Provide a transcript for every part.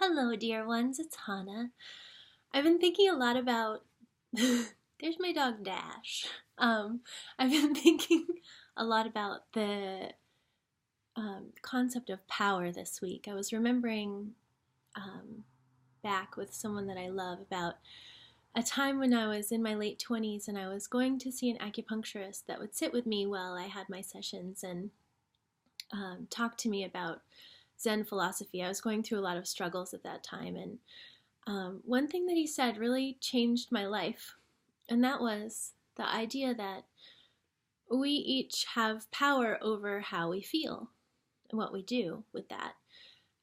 Hello, dear ones, it's Hannah. I've been thinking a lot about. There's my dog Dash. I've been thinking a lot about the concept of power this week. I was remembering um, back with someone that I love about a time when I was in my late 20s and I was going to see an acupuncturist that would sit with me while I had my sessions and talk to me about Zen philosophy. I was going through a lot of struggles at that time, and one thing that he said really changed my life, and that was the idea that we each have power over how we feel and what we do with that.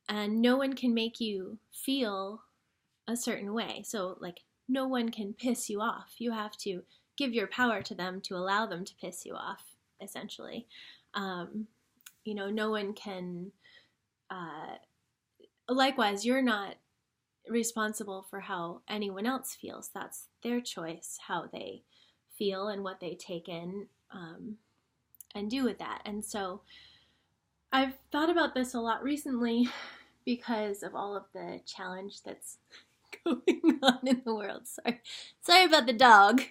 And no one can make you feel a certain way. So, like, no one can piss you off. You have to give your power to them to allow them to piss you off, essentially. Um, no one can. Likewise, you're not responsible for how anyone else feels. That's their choice, how they feel and what they take in and do with that. And so I've thought about this a lot recently because of all of the challenge that's going on in the world. Sorry about the dog.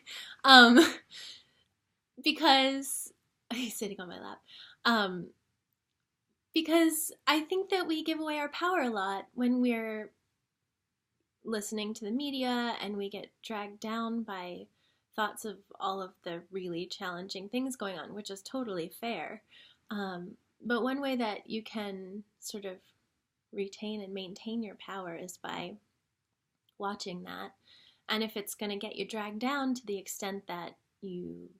Because he's sitting on my lap. Because I think that we give away our power a lot when we're listening to the media and we get dragged down by thoughts of all of the really challenging things going on, which is totally fair. But one way that you can sort of retain and maintain your power is by watching that. And if it's going to get you dragged down to the extent that you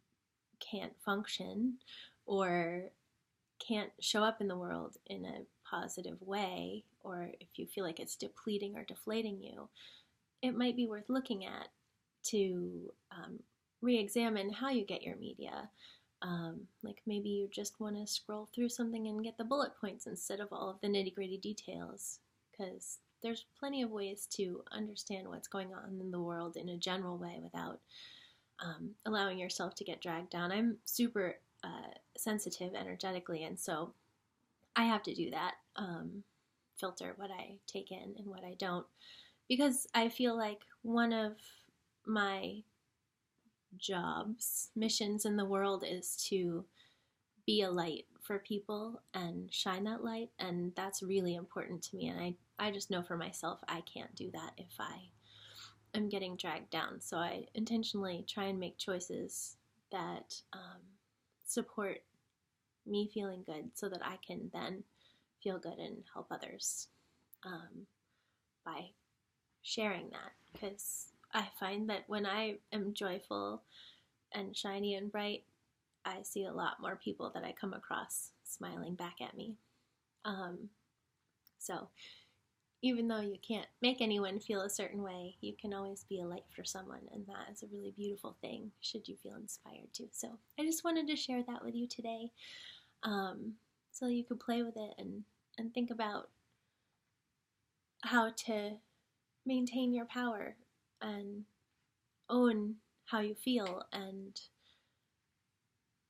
can't function or can't show up in the world in a positive way, or if you feel like it's depleting or deflating you, it might be worth looking at to re-examine how you get your media. Like maybe you just want to scroll through something and get the bullet points instead of all of the nitty-gritty details, because there's plenty of ways to understand what's going on in the world in a general way without allowing yourself to get dragged down. I'm super sensitive energetically, and so I have to do that, filter what I take in and what I don't, because I feel like one of my missions in the world is to be a light for people and shine that light, and that's really important to me, and I just know for myself I can't do that if I am getting dragged down. So I intentionally try and make choices that support me feeling good so that I can then feel good and help others by sharing that, because I find that when I am joyful and shiny and bright, I see a lot more people that I come across smiling back at me. So even though you can't make anyone feel a certain way, you can always be a light for someone, and that is a really beautiful thing, should you feel inspired to. So I just wanted to share that with you today, so you could play with it and think about how to maintain your power and own how you feel and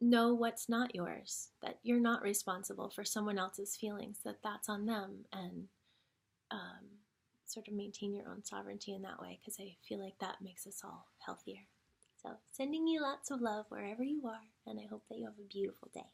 know what's not yours, that you're not responsible for someone else's feelings, that that's on them, and sort of maintain your own sovereignty in that way, because I feel like that makes us all healthier. So sending you lots of love wherever you are, and I hope that you have a beautiful day.